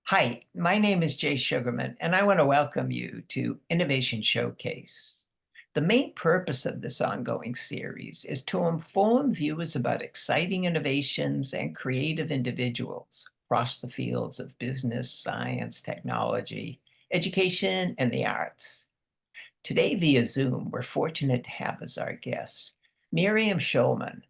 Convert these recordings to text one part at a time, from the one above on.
Hi, my name is Jay Sugarman, and I want to welcome you to Innovation Showcase. The main purpose of this ongoing series is to inform viewers about exciting innovations and creative individuals across the fields of business, science, technology, education, and the arts. Today, via Zoom, we're fortunate to have as our guest Miriam Schulman.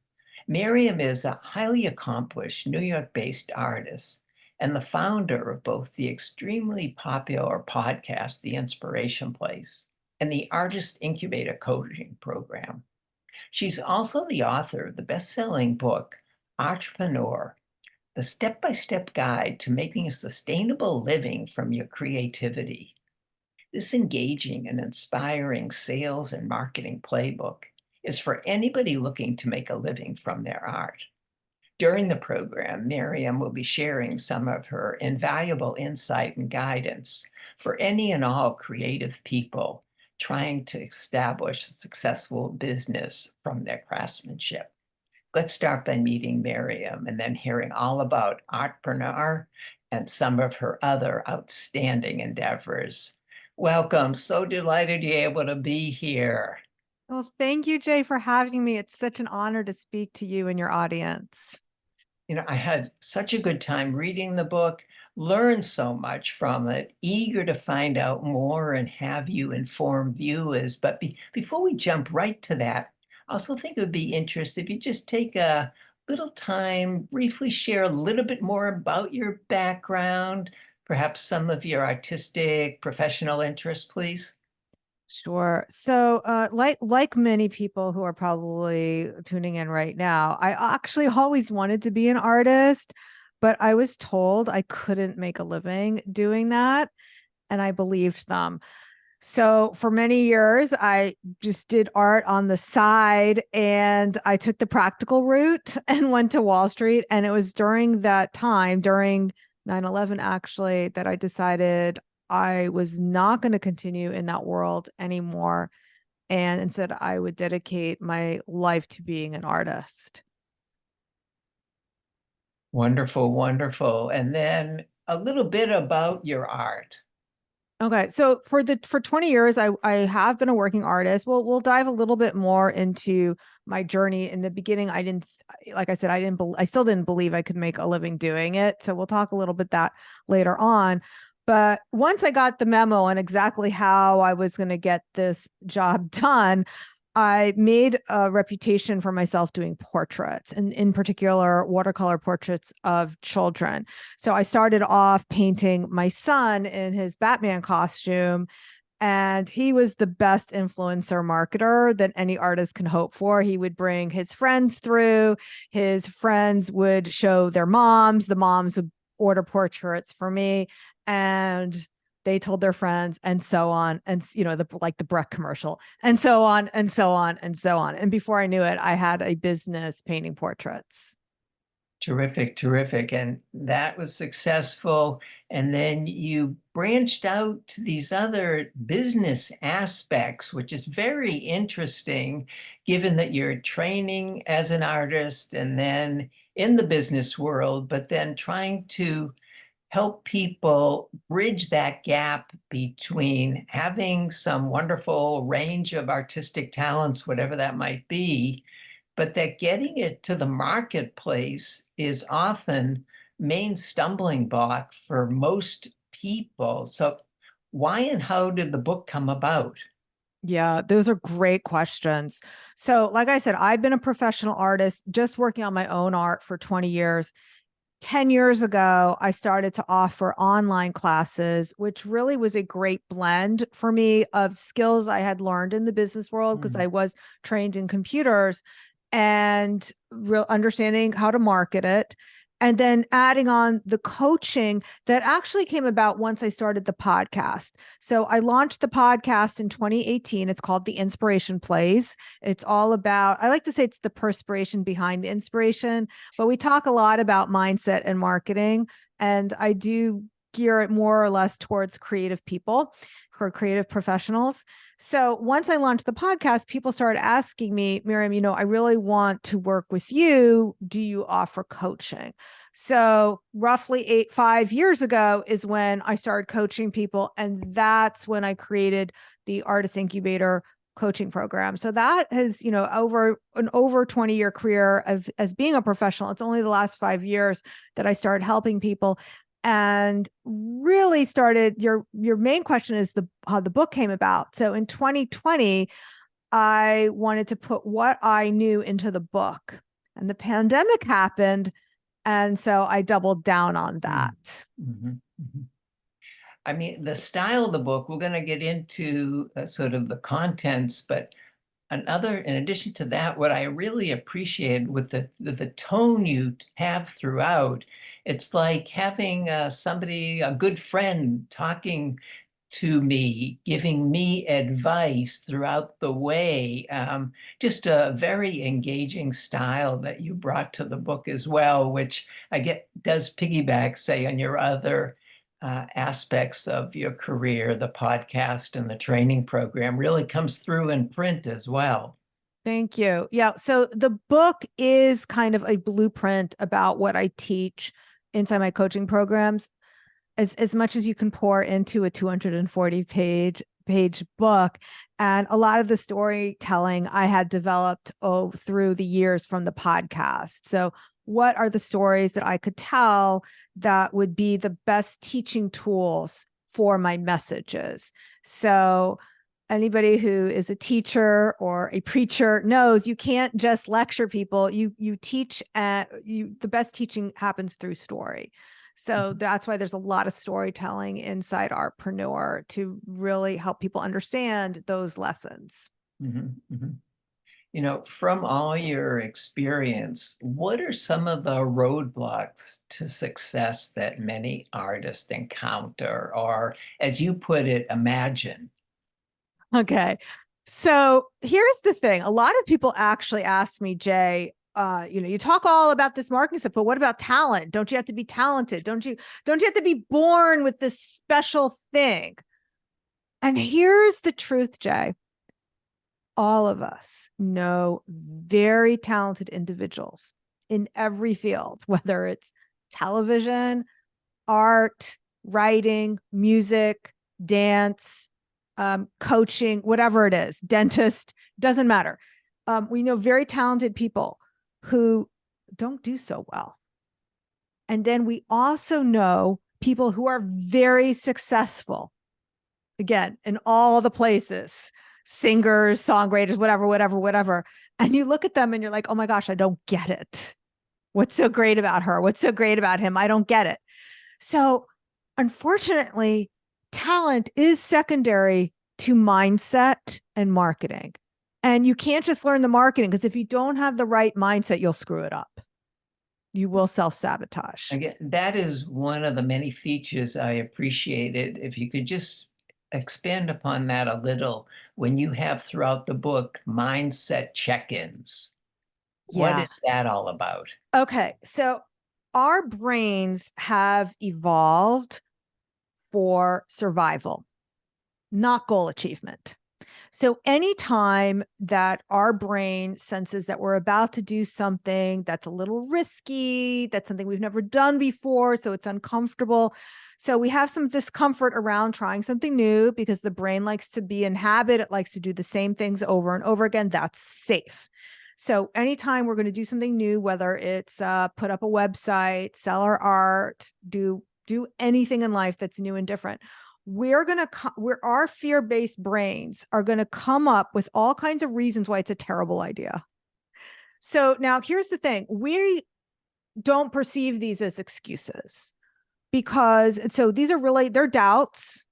Miriam is a highly accomplished New York-based artist and the founder of both the extremely popular podcast, The Inspiration Place, and the Artists Incubator Coaching Program. She's also the author of the best-selling book, Artpreneur, the step-by-step guide to making a sustainable living from your creativity. This engaging and inspiring sales and marketing playbook is for anybody looking to make a living from their art. During the program, Miriam will be sharing some of her invaluable insight and guidance for any and all creative people trying to establish a successful business from their craftsmanship. Let's start by meeting Miriam and then hearing all about Artpreneur and some of her other outstanding endeavors. Welcome. So delighted you're able to be here. Well, thank you, Jay, for having me. It's such an honor to speak to you and your audience. I had such a good time reading the book, learned so much from it, eager to find out more and have you inform viewers. But before we jump right to that, I also think it would be interesting if you just take a little time, briefly share a little bit more about your background, perhaps some of your artistic, professional interests, please. Sure. So, like many people who are probably tuning in right now, I actually always wanted to be an artist, but I was told I couldn't make a living doing that, and I believed them. So for many years, I just did art on the side and I took the practical route and went to Wall Street. And it was during that time, during 9/11, actually, that I decided I was not going to continue in that world anymore. And instead, I would dedicate my life to being an artist. Wonderful, wonderful. And then a little bit about your art. Okay, so for 20 years, I have been a working artist. We'll dive a little bit more into my journey. In the beginning, I didn't, like I said, I still didn't believe I could make a living doing it. So we'll talk a little bit that later on. But once I got the memo on exactly how I was going to get this job done, I made a reputation for myself doing portraits, and in particular, watercolor portraits of children. So I started off painting my son in his Batman costume, and he was the best influencer marketer that any artist can hope for. He would bring his friends through, his friends would show their moms, the moms would order portraits for me, and they told their friends, and so on, and like the Breck commercial, and so on and so on and so on. And before I knew it, I had a business painting portraits. Terrific, terrific. And that was successful. And then you branched out to these other business aspects, which is very interesting, given that you're training as an artist and then in the business world, but then trying to help people bridge that gap between having some wonderful range of artistic talents, whatever that might be, but that getting it to the marketplace is often main stumbling block for most people. So why and how did the book come about? Yeah, those are great questions. So, like I said, I've been a professional artist just working on my own art for 20 years. 10 years ago, I started to offer online classes, which really was a great blend for me of skills I had learned in the business world because I was trained in computers and real understanding how to market it. And then adding on the coaching that actually came about once I started the podcast. So I launched the podcast in 2018. It's called The Inspiration Plays. It's all about, I like to say it's the perspiration behind the inspiration, but we talk a lot about mindset and marketing. And I do gear it more or less towards creative people for creative professionals. So once I launched the podcast, people started asking me, Miriam, I really want to work with you. Do you offer coaching? So roughly 5 years ago is when I started coaching people. And that's when I created the Artists Incubator Coaching Program. So that has, over 20-year career as being a professional. It's only the last 5 years that I started helping people. And really started, your main question is how the book came about. So in 2020, I wanted to put what I knew into the book, and the pandemic happened. And so I doubled down on that. Mm-hmm. Mm-hmm. I mean, the style of the book, we're going to get into sort of the contents, but in addition to that, what I really appreciated with the tone you have throughout, it's like having a good friend talking to me, giving me advice throughout the way. Just a very engaging style that you brought to the book as well, which I get does piggyback, say, on your other aspects of your career. The podcast and the training program really comes through in print as well. Thank you. Yeah. So the book is kind of a blueprint about what I teach inside my coaching programs. As much as you can pour into a 240 page book. And a lot of the storytelling I had developed through the years from the podcast. So what are the stories that I could tell that would be the best teaching tools for my messages? So anybody who is a teacher or a preacher knows you can't just lecture people. You teach, the best teaching happens through story. So that's why there's a lot of storytelling inside Artpreneur to really help people understand those lessons. Mm-hmm, mm-hmm. From all your experience, what are some of the roadblocks to success that many artists encounter, or, as you put it, imagine? Okay. So here's the thing. A lot of people actually ask me, Jay, you talk all about this marketing stuff, but what about talent? Don't you have to be talented? Don't you have to be born with this special thing? And here's the truth, Jay. All of us know very talented individuals in every field, whether it's television, art, writing, music, dance, coaching, whatever it is, dentist, doesn't matter. We know very talented people who don't do so well. And then we also know people who are very successful, again, in all the places, singers, songwriters, whatever. And you look at them and you're like, oh my gosh, I don't get it. What's so great about her? What's so great about him? I don't get it. So unfortunately, talent is secondary to mindset and marketing. And you can't just learn the marketing, because if you don't have the right mindset, you'll screw it up. You will self-sabotage. Again, that is one of the many features I appreciated. If you could just expand upon that a little, when you have throughout the book mindset check-ins, what is that all about? Okay. So our brains have evolved for survival, not goal achievement. So anytime that our brain senses that we're about to do something that's a little risky, that's something we've never done before, so it's uncomfortable. So we have some discomfort around trying something new because the brain likes to be in habit. It likes to do the same things over and over again. That's safe. So anytime we're going to do something new, whether it's put up a website, sell our art, do anything in life that's new and different, our fear-based brains are going to come up with all kinds of reasons why it's a terrible idea. So now here's the thing. We don't perceive these as excuses, because these are really, they're doubts,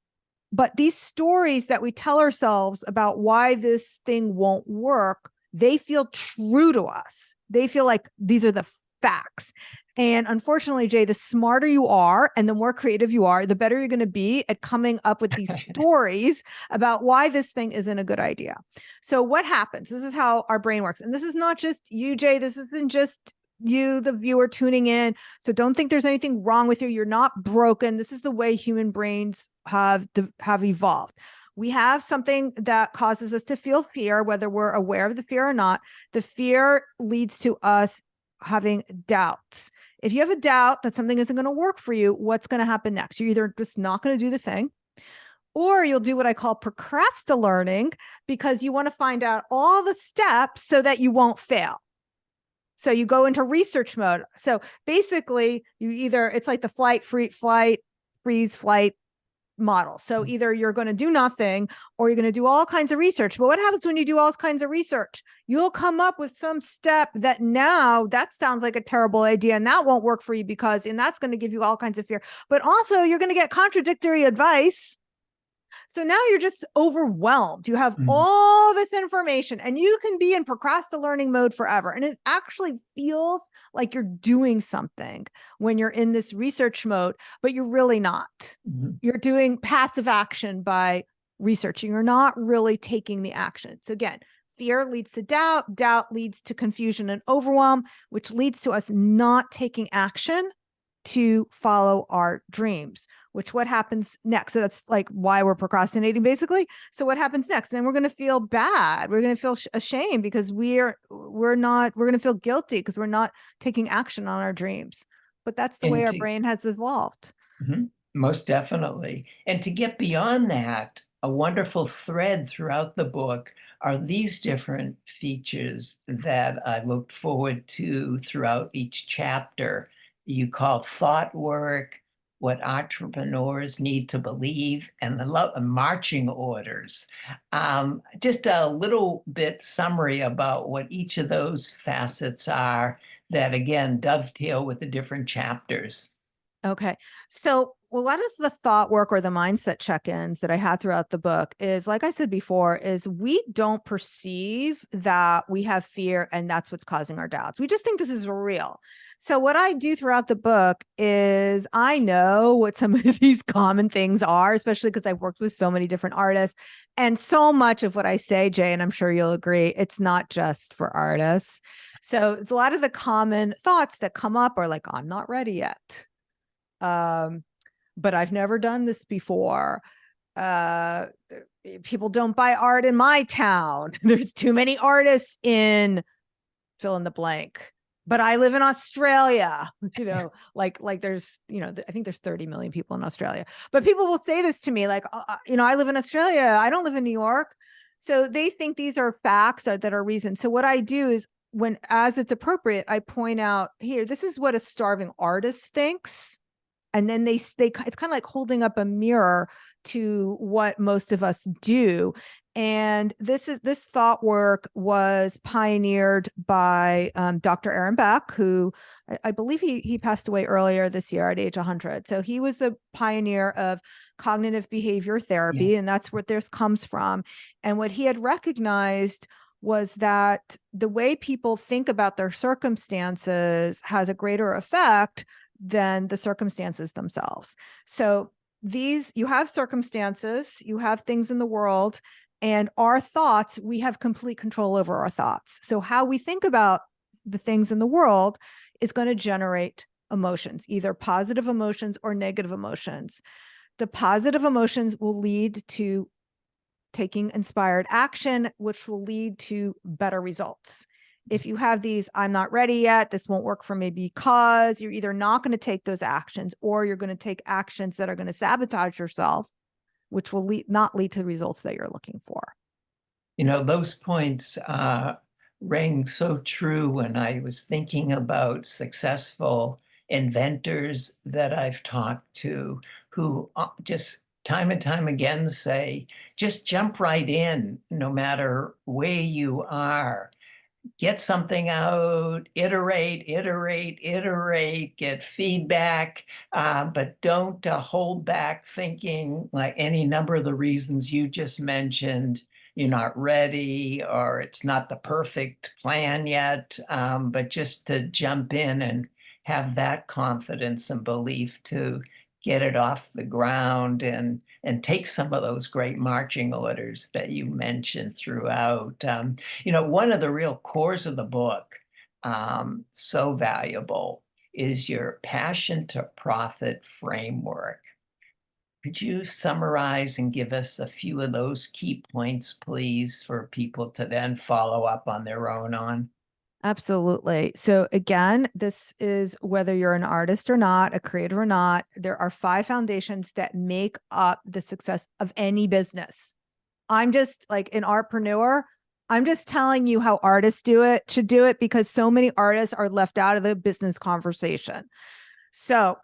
but these stories that we tell ourselves about why this thing won't work, they feel true to us. They feel like these are the facts. And unfortunately, Jay, the smarter you are and the more creative you are, the better you're going to be at coming up with these stories about why this thing isn't a good idea. So what happens? This is how our brain works. And this is not just you, Jay. This isn't just you, the viewer tuning in. So don't think there's anything wrong with you. You're not broken. This is the way human brains have evolved. We have something that causes us to feel fear, whether we're aware of the fear or not. The fear leads to us having doubts. If you have a doubt that something isn't going to work for you, what's going to happen next? You're either just not going to do the thing, or you'll do what I call procrastinating, because you want to find out all the steps so that you won't fail. So you go into research mode. So basically, it's like the freeze, flight model. So either you're going to do nothing, or you're going to do all kinds of research. But what happens when you do all kinds of research? You'll come up with some step that sounds like a terrible idea, and that won't work for you, and that's going to give you all kinds of fear. But also you're going to get contradictory advice. So now you're just overwhelmed. You have all this information, and you can be in procrastinating mode forever. And it actually feels like you're doing something when you're in this research mode, but you're really not. You're doing passive action by researching. You're not really taking the action. So again, fear leads to doubt. Doubt leads to confusion and overwhelm, which leads to us not taking action to follow our dreams. What happens next? So that's like why we're procrastinating, basically. So what happens next? Then we're going to feel bad. We're going to feel ashamed, because we're going to feel guilty because we're not taking action on our dreams. But that's the way our brain has evolved. Most definitely. And to get beyond that, a wonderful thread throughout the book are these different features that I looked forward to throughout each chapter. You call thought work, what entrepreneurs need to believe, and the marching orders. Just a little bit summary about what each of those facets are that, again, dovetail with the different chapters. Okay. So a lot of the thought work or the mindset check-ins that I had throughout the book is, like I said before, is we don't perceive that we have fear and that's what's causing our doubts. We just think this is real. So what I do throughout the book is I know what some of these common things are, especially because I've worked with so many different artists. And so much of what I say, Jay, and I'm sure you'll agree, it's not just for artists. So it's a lot of the common thoughts that come up are like, I'm not ready yet. But I've never done this before. People don't buy art in my town. There's too many artists in fill in the blank. But I live in Australia, like there's, I think there's 30 million people in Australia. But people will say this to me, like, I live in Australia. I don't live in New York. So they think these are facts that are reasons. So what I do is, as it's appropriate, I point out, here, this is what a starving artist thinks. And then it's kind of like holding up a mirror to what most of us do. And this thought work was pioneered by Dr. Aaron Beck, who I believe he passed away earlier this year at age 100. So he was the pioneer of cognitive behavior therapy, and that's where this comes from. And what he had recognized was that the way people think about their circumstances has a greater effect than the circumstances themselves. So you have circumstances, you have things in the world, and our thoughts, we have complete control over our thoughts. So how we think about the things in the world is going to generate emotions, either positive emotions or negative emotions. The positive emotions will lead to taking inspired action, which will lead to better results. If you have these, I'm not ready yet, this won't work for me, because you're either not going to take those actions, or you're going to take actions that are going to sabotage yourself, which will not lead to the results that you're looking for. Those points rang so true when I was thinking about successful inventors that I've talked to, who just time and time again say, just jump right in, no matter where you are. Get something out, iterate, get feedback, but don't hold back thinking, like any number of the reasons you just mentioned. You're not ready, or it's not the perfect plan yet, but just to jump in and have that confidence and belief to get it off the ground and take some of those great marching orders that you mentioned throughout. One of the real cores of the book so valuable is your passion to profit framework. Could you summarize and give us a few of those key points, please, for people to then follow up on their own on? Absolutely. So again, this is whether you're an artist or not, a creator or not, there are 5 foundations that make up the success of any business. I'm just like an Artpreneur. I'm just telling you how artists should do it, because so many artists are left out of the business conversation. So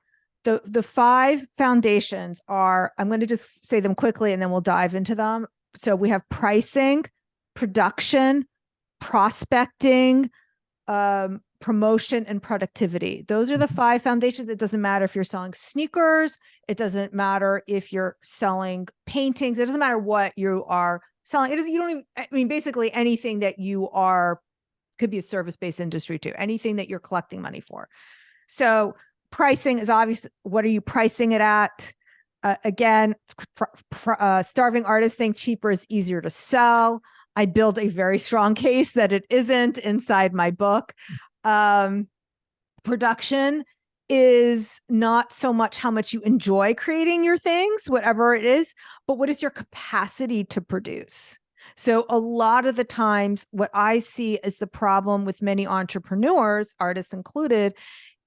the 5 foundations are, I'm going to just say them quickly and then we'll dive into them. So we have pricing, production, prospecting, promotion, and productivity. Those are the 5 foundations. It doesn't matter if you're selling sneakers. It doesn't matter if you're selling paintings. It doesn't matter what you are selling. You don't even, I mean, basically anything that you are, could be a service-based industry too, anything that you're collecting money for. So pricing is obvious. What are you pricing it at? Again, starving artists think cheaper is easier to sell. I build a very strong case that it isn't inside my book. Production is not so much how much you enjoy creating your things, whatever it is, but what is your capacity to produce? So a lot of the times what I see as the problem with many entrepreneurs, artists included,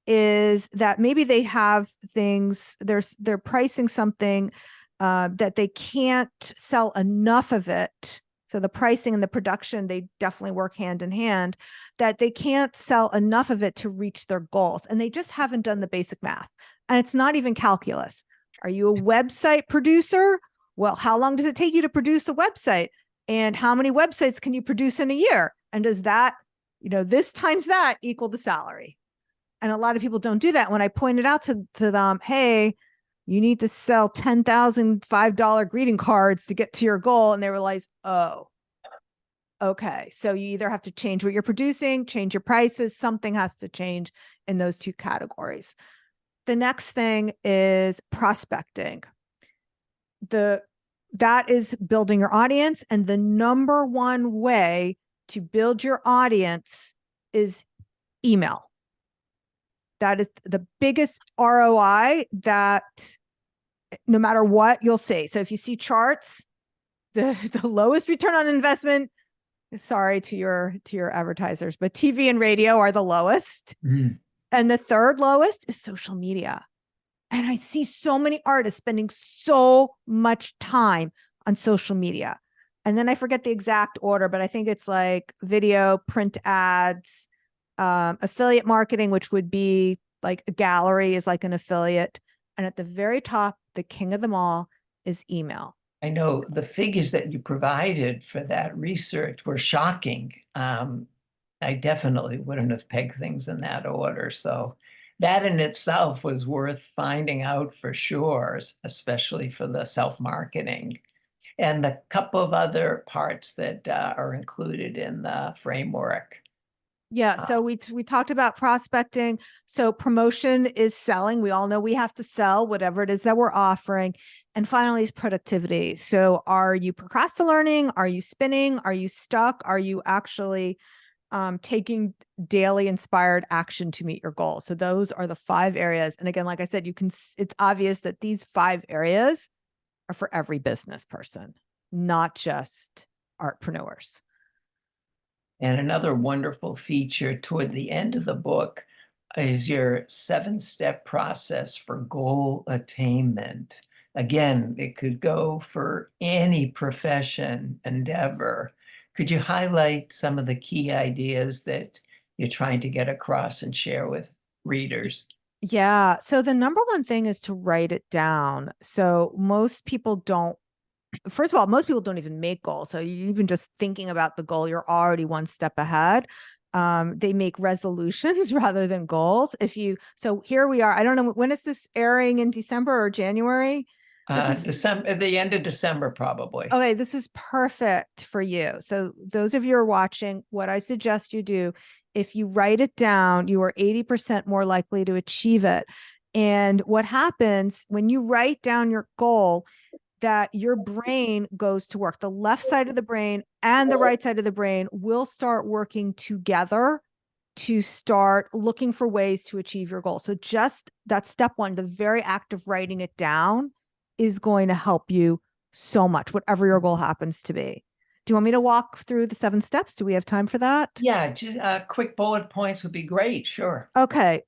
is that maybe they have things, they're pricing something that they can't sell enough of it. So the pricing and the production, they definitely work hand in hand, that they can't sell enough of it to reach their goals. And they just haven't done the basic math. And it's not even calculus. Are you a website producer? Well, how long does it take you to produce a website? And how many websites can you produce in a year? And does that, this times that equal the salary? And a lot of people don't do that. When I pointed out to them, hey, you need to sell 10,000 $5 greeting cards to get to your goal. And they realize, oh, okay. So you either have to change what you're producing, change your prices. Something has to change in those 2 categories. The next thing is prospecting. That is building your audience. And the number one way to build your audience is email. That is the biggest ROI that no matter what you'll see. So if you see charts, the lowest return on investment, sorry to your advertisers, but TV and radio are the lowest. Mm. And the third lowest is social media. And I see so many artists spending so much time on social media. And then I forget the exact order, but I think it's like video, print ads, affiliate marketing, which would be like a gallery is like an affiliate. And at the very top, the king of them all is email. I know the figures that you provided for that research were shocking. I definitely wouldn't have pegged things in that order. So that in itself was worth finding out for sure, especially for the self-marketing. And the couple of other parts that are included in the framework. Yeah. So we talked about prospecting. So promotion is selling. We all know we have to sell whatever it is that we're offering. And finally is productivity. So are you procrastinating? Are you spinning? Are you stuck? Are you actually taking daily inspired action to meet your goal? So those are the 5 areas. And again, like I said, it's obvious that these 5 areas are for every business person, not just artpreneurs. And another wonderful feature toward the end of the book is your 7-step process for goal attainment. Again, it could go for any profession endeavor. Could you highlight some of the key ideas that you're trying to get across and share with readers? Yeah. So the number one thing is to write it down. So most people don't, first of all, most people don't even make goals. So you even just thinking about the goal, you're already one step ahead. They make resolutions rather than goals. So here we are. I don't know, when is this airing, in December or January? December, the end of December, probably. Okay, this is perfect for you. So those of you who are watching, what I suggest you do, if you write it down, you are 80% more likely to achieve it. And what happens when you write down your goal, that your brain goes to work. The left side of the brain and the right side of the brain will start working together to start looking for ways to achieve your goal. So just that step one, the very act of writing it down, is going to help you so much, whatever your goal happens to be. Do you want me to walk through the 7 steps? Do we have time for that? Yeah, just quick bullet points would be great. Sure. Okay.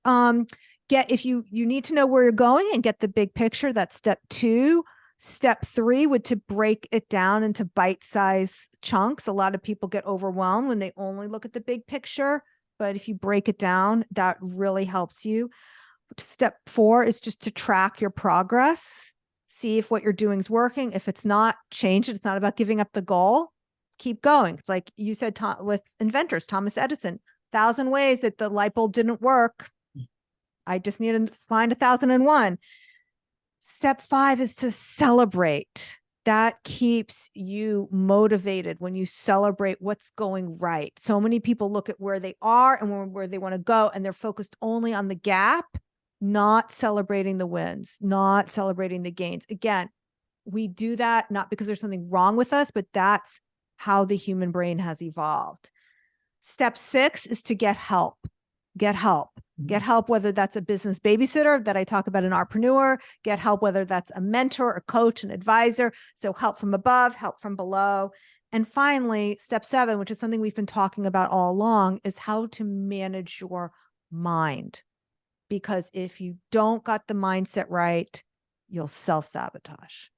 If you need to know where you're going and get the big picture, that's step 2. Step 3 would to break it down into bite-sized chunks. A lot of people get overwhelmed when they only look at the big picture, but if you break it down, that really helps you. Step 4 is just to track your progress. See if what you're doing is working. If it's not, change it. It's not about giving up the goal. Keep going. It's like you said with inventors, Thomas Edison, 1,000 ways that the light bulb didn't work. I just need to find 1,001. Step 5 is to celebrate. That keeps you motivated when you celebrate what's going right. So many people look at where they are and where they want to go, and they're focused only on the gap, not celebrating the wins, not celebrating the gains. Again, we do that not because there's something wrong with us, but that's how the human brain has evolved. Step 6 is to get help. Get help. Get help, whether that's a business babysitter that I talk about in Artpreneur, get help, whether that's a mentor, a coach, an advisor. So help from above, help from below. And finally, step 7, which is something we've been talking about all along, is how to manage your mind. Because if you don't got the mindset right, you'll self-sabotage.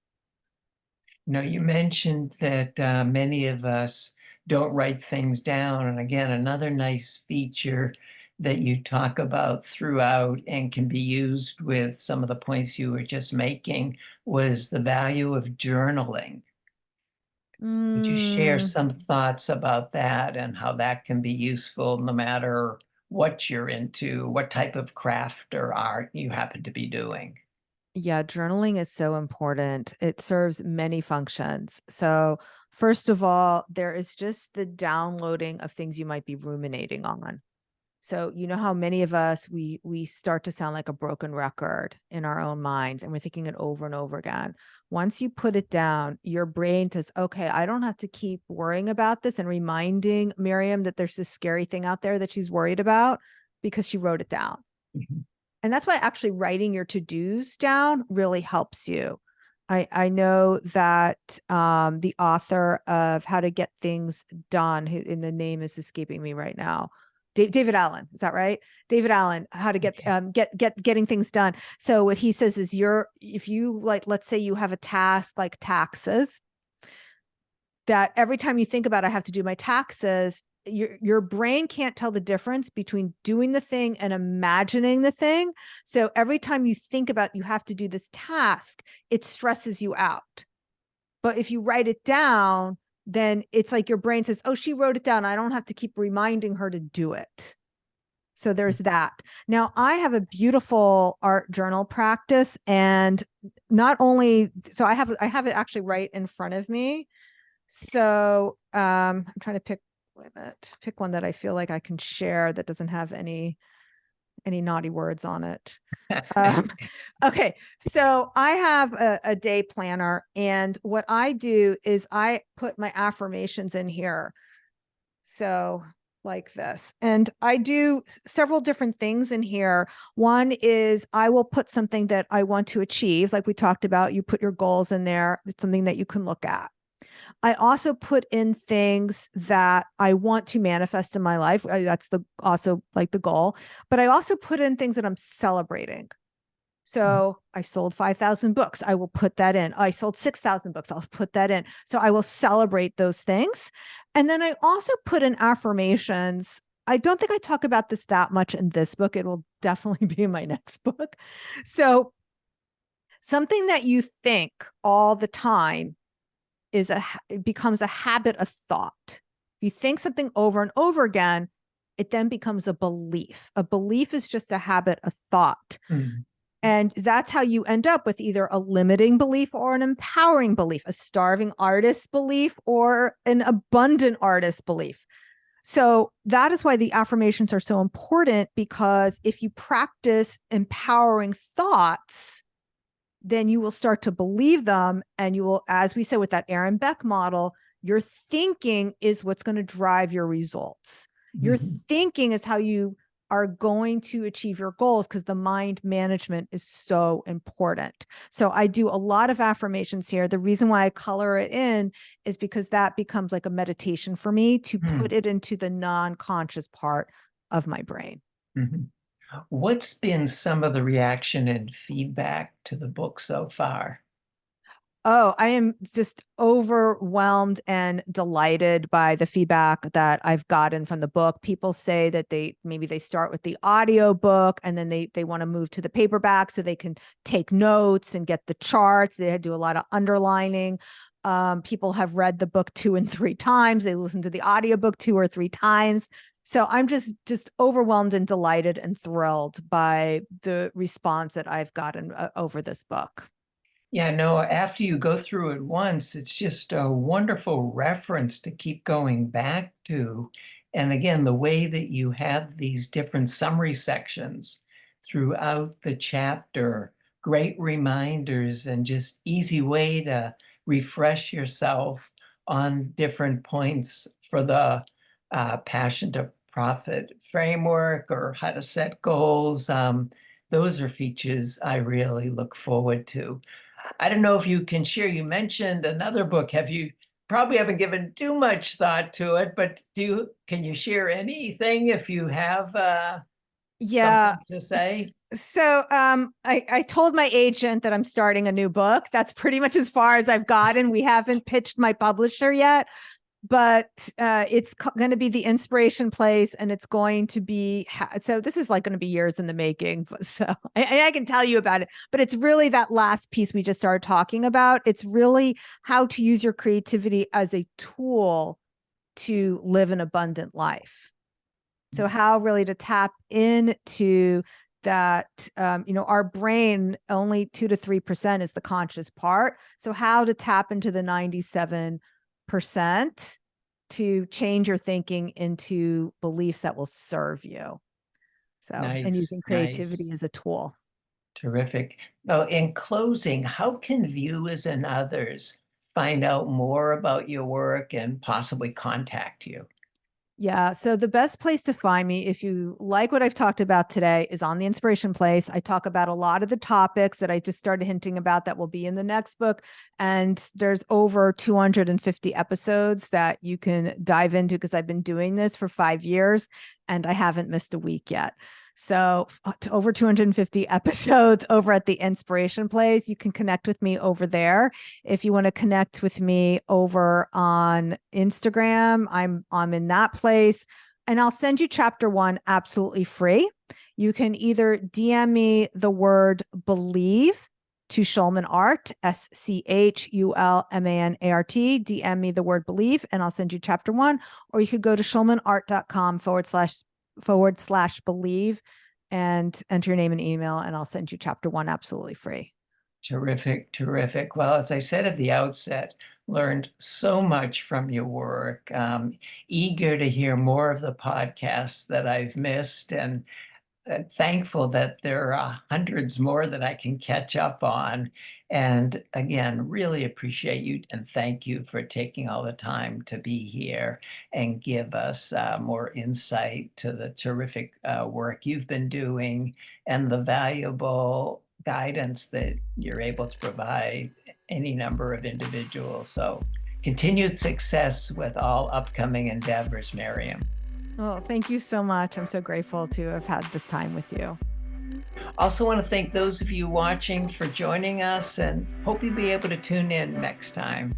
You mentioned that many of us don't write things down. And again, another nice feature that you talk about throughout and can be used with some of the points you were just making was the value of journaling. Would you share some thoughts about that and how that can be useful no matter what you're into, what type of craft or art you happen to be doing? Yeah, journaling is so important. It serves many functions. So, first of all, there is just the downloading of things you might be ruminating on. So, you know how many of us we start to sound like a broken record in our own minds, and we're thinking it over and over again. Once you put it down, your brain says, okay, I don't have to keep worrying about this and reminding Miriam that there's this scary thing out there that she's worried about because she wrote it down. Mhm. And that's why actually writing your to-dos down really helps you. I know that the author of How to Get Things Done, and the name is escaping me right now, David Allen, is that right? David Allen, How to Get Getting Things Done. So what he says is if you, like, let's say you have a task like taxes, that every time you think about I have to do my taxes, your brain can't tell the difference between doing the thing and imagining the thing. So every time you think about you have to do this task, it stresses you out. But if you write it down, then it's like your brain says, oh, she wrote it down. I don't have to keep reminding her to do it. So there's that. Now I have a beautiful art journal practice, and not only, so I have it actually right in front of me. So I'm trying to pick one that I feel like I can share that doesn't have any naughty words on it. Okay, so I have a day planner, and what I do is I put my affirmations in here. So like this, and I do several different things in here. One is I will put something that I want to achieve, like we talked about. You put your goals in there. It's something that you can look at. I also put in things that I want to manifest in my life. That's also like the goal, but I also put in things that I'm celebrating. So I sold 5,000 books. I will put that in. I sold 6,000 books. I'll put that in. So I will celebrate those things. And then I also put in affirmations. I don't think I talk about this that much in this book. It will definitely be in my next book. So something that you think all the time it becomes a habit of thought. If you think something over and over again, it then becomes a belief. A belief is just a habit of thought. Mm. And that's how you end up with either a limiting belief or an empowering belief, a starving artist belief or an abundant artist belief. So that is why the affirmations are so important, because if you practice empowering thoughts, then you will start to believe them. And you will, as we said with that Aaron Beck model, your thinking is what's going to drive your results. Your Mhm. thinking is how you are going to achieve your goals, because the mind management is so important. So I do a lot of affirmations here. The reason why I color it in is because that becomes like a meditation for me to Hmm. put it into the non-conscious part of my brain. Mhm. What's been some of the reaction and feedback to the book so far? Oh, I am just overwhelmed and delighted by the feedback that I've gotten from the book. People say that they start with the audio book and then they want to move to the paperback so they can take notes and get the charts. They do a lot of underlining. People have read the book 2 and 3 times. They listen to the audiobook 2 or 3 times. So I'm just overwhelmed and delighted and thrilled by the response that I've gotten over this book. Yeah, no, after you go through it once, it's just a wonderful reference to keep going back to. And again, the way that you have these different summary sections throughout the chapter, great reminders and just easy way to refresh yourself on different points for the Passion to Profit framework or how to set goals. Those are features I really look forward to. I don't know if you can share, you mentioned another book. Have you probably haven't given too much thought to it, but can you share anything if you have Yeah. something to say? So I told my agent that I'm starting a new book. That's pretty much as far as I've gotten. We haven't pitched my publisher yet, but it's going to be the Inspiration Place, and it's going to be so this is like going to be years in the making. So I can tell you about it, but it's really that last piece we just started talking about. It's really how to use your creativity as a tool to live an abundant life. So how really to tap into that, our brain, only 2 to 3% is the conscious part. So how to tap into the 97% to change your thinking into beliefs that will serve you. So, and Nice, using creativity nice, as a tool. terrific. Well, in closing, how can viewers and others find out more about your work and possibly contact you? Yeah. So the best place to find me, if you like what I've talked about today, is on the Inspiration Place. I talk about a lot of the topics that I just started hinting about that will be in the next book. And there's over 250 episodes that you can dive into because I've been doing this for 5 years and I haven't missed a week yet. So to over 250 episodes over at the Inspiration Place. You can connect with me over there. If you want to connect with me over on Instagram, I'm in that place. And I'll send you chapter 1 absolutely free. You can either DM me the word believe to Schulman Art, SCHULMANART. DM me the word believe, and I'll send you chapter 1. Or you could go to schulmanart.com/believe and enter your name and email, and I'll send you chapter 1 absolutely free. Terrific, terrific. Well, as I said at the outset, learned so much from your work. Eager to hear more of the podcasts that I've missed, and thankful that there are hundreds more that I can catch up on. And again, really appreciate you and thank you for taking all the time to be here and give us more insight to the terrific work you've been doing and the valuable guidance that you're able to provide any number of individuals. So continued success with all upcoming endeavors, Miriam. Oh, thank you so much. I'm so grateful to have had this time with you. Also want to thank those of you watching for joining us and hope you'll be able to tune in next time.